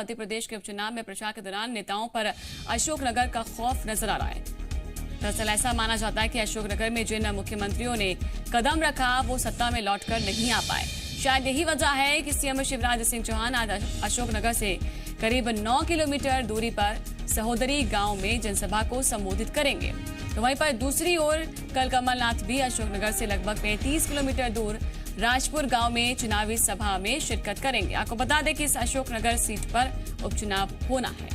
मध्य प्रदेश के उपचुनाव में प्रचार के दौरान नेताओं पर अशोकनगर का खौफ नजर आ रहा है। दरअसल ऐसा माना जाता है कि अशोकनगर में जिन मुख्यमंत्रियों ने कदम रखा वो सत्ता में लौटकर नहीं आ पाए। शायद यही वजह है कि सीएम शिवराज सिंह चौहान आज अशोकनगर से करीब 9 किलोमीटर दूरी पर सहोदरी गांव में जनसभा को संबोधित करेंगे। तो वहीं पर दूसरी ओर कल कमलनाथ भी अशोकनगर से लगभग 35 किलोमीटर दूर राजपुर गांव में चुनावी सभा में शिरकत करेंगे। आपको बता दें कि इस अशोकनगर सीट पर उपचुनाव होना है।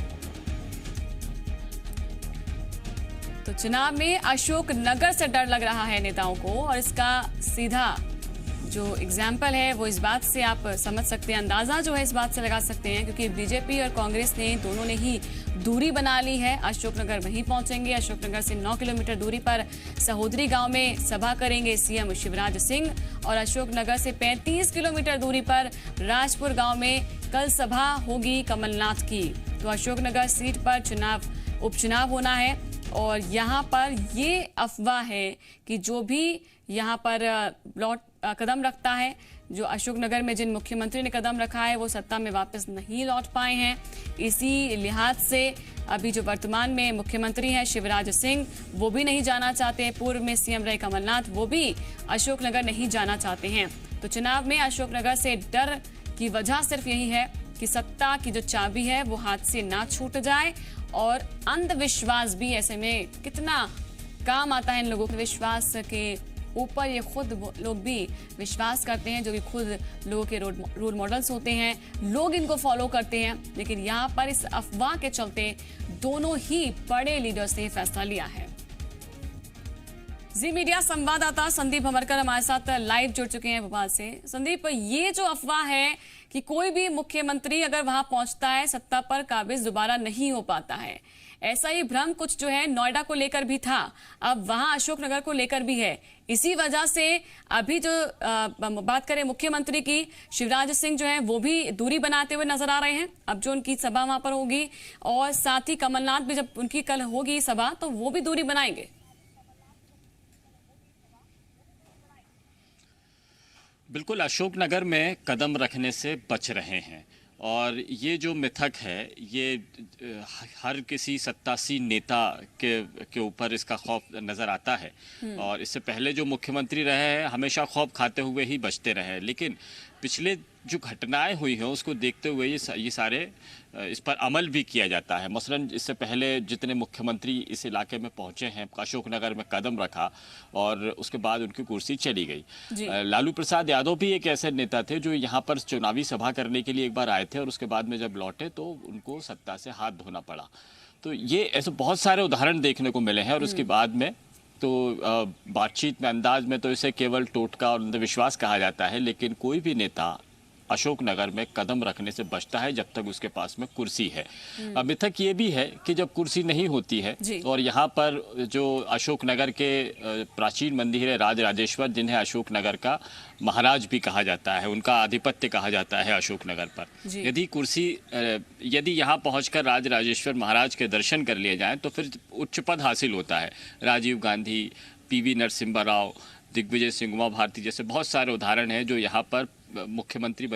तो चुनाव में अशोकनगर से डर लग रहा है नेताओं को, और इसका सीधा जो एग्जाम्पल है वो इस बात से आप समझ सकते हैं, अंदाजा जो है इस बात से लगा सकते हैं, क्योंकि बीजेपी और कांग्रेस ने दोनों ने ही दूरी बना ली है। अशोकनगर वहीं पहुंचेंगे। अशोकनगर से 9 किलोमीटर दूरी पर सहोदरी गांव में सभा करेंगे सीएम शिवराज सिंह, और अशोकनगर से 35 किलोमीटर दूरी पर राजपुर गांव में कल सभा होगी कमलनाथ की। तो अशोकनगर सीट पर उपचुनाव होना है, और यहाँ पर ये अफवाह है कि जो भी यहाँ पर कदम रखता है, जो अशोकनगर में जिन मुख्यमंत्री ने कदम रखा है वो सत्ता में वापस नहीं लौट पाए हैं। इसी लिहाज से अभी जो वर्तमान में मुख्यमंत्री हैं शिवराज सिंह, वो भी नहीं जाना चाहते हैं। पूर्व में सीएम रहे कमलनाथ, वो भी अशोकनगर नहीं जाना चाहते हैं। तो चुनाव में अशोकनगर से डर की वजह सिर्फ यही है कि सत्ता की जो चाबी है वो हाथ से ना छूट जाए, और अंधविश्वास भी ऐसे में कितना काम आता है इन लोगों के विश्वास के ऊपर। ये खुद लोग भी विश्वास करते हैं, जो कि खुद लोगों के रोल मॉडल्स होते हैं, लोग इनको फॉलो करते हैं। लेकिन यहाँ पर इस अफवाह के चलते दोनों ही बड़े लीडर्स ने फैसला लिया है। जी मीडिया संवाददाता संदीप भमरकर हमारे साथ लाइव जुड़ चुके हैं भोपाल से। संदीप, ये जो अफवाह है कि कोई भी मुख्यमंत्री अगर वहां पहुंचता है सत्ता पर काबिज दोबारा नहीं हो पाता है, ऐसा ही भ्रम कुछ जो है नोएडा को लेकर भी था, अब वहां अशोकनगर को लेकर भी है। इसी वजह से अभी जो बात करें मुख्यमंत्री की, शिवराज सिंह जो है वो भी दूरी बनाते हुए नजर आ रहे हैं। अब जो उनकी सभा वहां पर होगी, और साथ ही कमलनाथ भी जब उनकी कल होगी सभा, तो वो भी दूरी बनाएंगे। बिल्कुल, अशोकनगर में कदम रखने से बच रहे हैं, और ये जो मिथक है ये हर किसी सत्तासी नेता के ऊपर इसका खौफ नज़र आता है। और इससे पहले जो मुख्यमंत्री रहे हैं हमेशा खौफ खाते हुए ही बचते रहे, लेकिन पिछले जो घटनाएं हुई हैं उसको देखते हुए ये सारे इस पर अमल भी किया जाता है। मसलन इससे पहले जितने मुख्यमंत्री इस इलाके में पहुंचे हैं, अशोकनगर में कदम रखा और उसके बाद उनकी कुर्सी चली गई। लालू प्रसाद यादव भी एक ऐसे नेता थे जो यहाँ पर चुनावी सभा करने के लिए एक बार आए थे, और उसके बाद में जब लौटे तो उनको सत्ता से हाथ धोना पड़ा। तो ये ऐसे बहुत सारे उदाहरण देखने को मिले हैं। और उसके बाद में तो बातचीत में अंदाज में तो इसे केवल टोटका और अंधविश्वास कहा जाता है, लेकिन कोई भी नेता अशोकनगर में कदम रखने से बचता है जब तक उसके पास में कुर्सी है। अभी तक ये भी है कि जब कुर्सी नहीं होती है, और यहाँ पर जो अशोकनगर के प्राचीन मंदिर है राज राजेश्वर, जिन्हें अशोकनगर का महाराज भी कहा जाता है, उनका आधिपत्य कहा जाता है अशोकनगर पर। यदि यहाँ पहुंचकर राज राजेश्वर महाराज के दर्शन कर लिए जाएं तो फिर उच्च पद हासिल होता है। राजीव गांधी, पीवी नरसिम्हा राव, दिग्विजय सिंह, उमा भारती जैसे बहुत सारे उदाहरण हैं जो यहाँ पर मुख्यमंत्री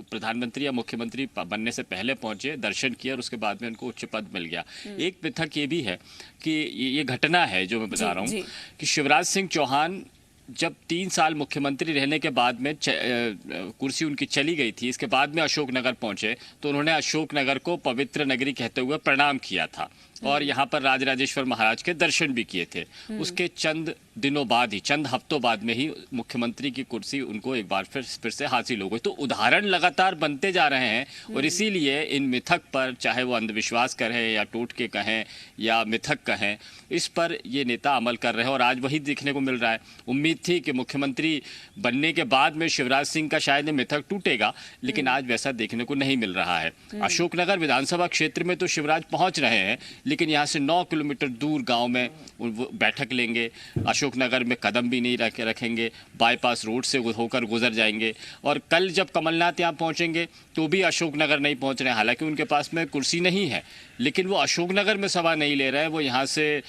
प्रधानमंत्री या मुख्यमंत्री बनने से पहले पहुंचे, दर्शन किए, और उसके बाद में उनको उच्च पद मिल गया। एक मिथक ये भी है कि ये घटना है जो मैं बता रहा हूँ कि शिवराज सिंह चौहान जब 3 साल मुख्यमंत्री रहने के बाद में कुर्सी उनकी चली गई थी, इसके बाद में अशोकनगर पहुंचे तो उन्होंने अशोकनगर को पवित्र नगरी कहते हुए प्रणाम किया था, और यहाँ पर राजराजेश्वर महाराज के दर्शन भी किए थे। उसके चंद दिनों बाद ही, चंद हफ्तों बाद में ही मुख्यमंत्री की कुर्सी उनको एक बार फिर से हासिल हो गई। तो उदाहरण लगातार बनते जा रहे हैं, और इसीलिए इन मिथक पर, चाहे वो अंधविश्वास कहें या टोटके कहें या मिथक कहें, इस पर ये नेता अमल कर रहे हैं। और आज वही देखने को मिल रहा है। उम्मीद थी कि मुख्यमंत्री बनने के बाद में शिवराज सिंह का शायद मिथक टूटेगा, लेकिन आज वैसा देखने को नहीं मिल रहा है। अशोकनगर विधानसभा क्षेत्र में तो शिवराज पहुंच रहे हैं, लेकिन यहाँ से 9 किलोमीटर दूर गांव में बैठक लेंगे, अशोकनगर में कदम भी नहीं रखेंगे, बाईपास रोड से होकर गुजर जाएंगे। और कल जब कमलनाथ यहाँ पहुँचेंगे तो भी अशोकनगर नहीं पहुँच रहे हैं, हालांकि उनके पास में कुर्सी नहीं है, लेकिन वो अशोकनगर में सभा नहीं ले रहे हैं। वो यहाँ से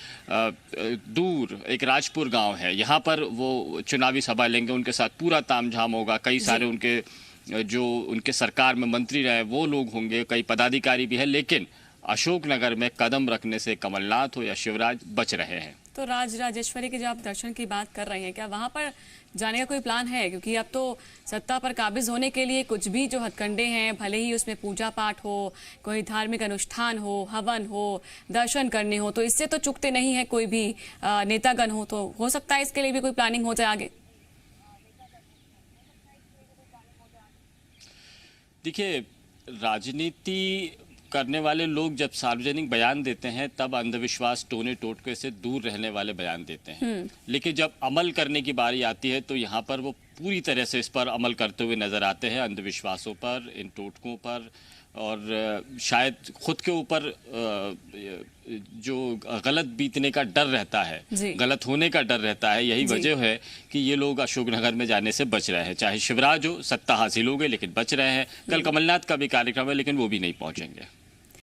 दूर एक राजपुर गांव है, यहाँ पर वो चुनावी सभा लेंगे, उनके साथ पूरा तामझाम होगा, कई सारे उनके जो उनके सरकार में मंत्री रहे वो लोग होंगे, कई पदाधिकारी भी हैं, लेकिन अशोकनगर में कदम रखने से कमलनाथ हो या शिवराज बच रहे हैं। तो राजराजेश्वरी के जो आप दर्शन की बात कर रहे हैं, क्या वहां पर जाने का कोई प्लान है? क्योंकि अब तो सत्ता पर काबिज होने के लिए कुछ भी जो हथकंडे हैं, भले ही उसमें पूजा पाठ हो, कोई धार्मिक अनुष्ठान हो, हवन हो, दर्शन करने हो, तो इससे तो चूकते नहीं है कोई भी नेतागण हो। तो हो सकता है इसके लिए भी कोई प्लानिंग हो जाए आगे। देखिए, राजनीति करने वाले लोग जब सार्वजनिक बयान देते हैं तब अंधविश्वास, टोने टोटके से दूर रहने वाले बयान देते हैं, लेकिन जब अमल करने की बारी आती है तो यहाँ पर वो पूरी तरह से इस पर अमल करते हुए नजर आते हैं, अंधविश्वासों पर, इन टोटकों पर, और शायद खुद के ऊपर जो गलत बीतने का डर रहता है, गलत होने का डर रहता है, यही वजह है कि ये लोग अशोकनगर में जाने से बच रहे हैं। चाहे शिवराज हो, सत्ता हासिल हो गई लेकिन बच रहे हैं। कल कमलनाथ का भी कार्यक्रम है लेकिन वो भी नहीं पहुंचेंगे।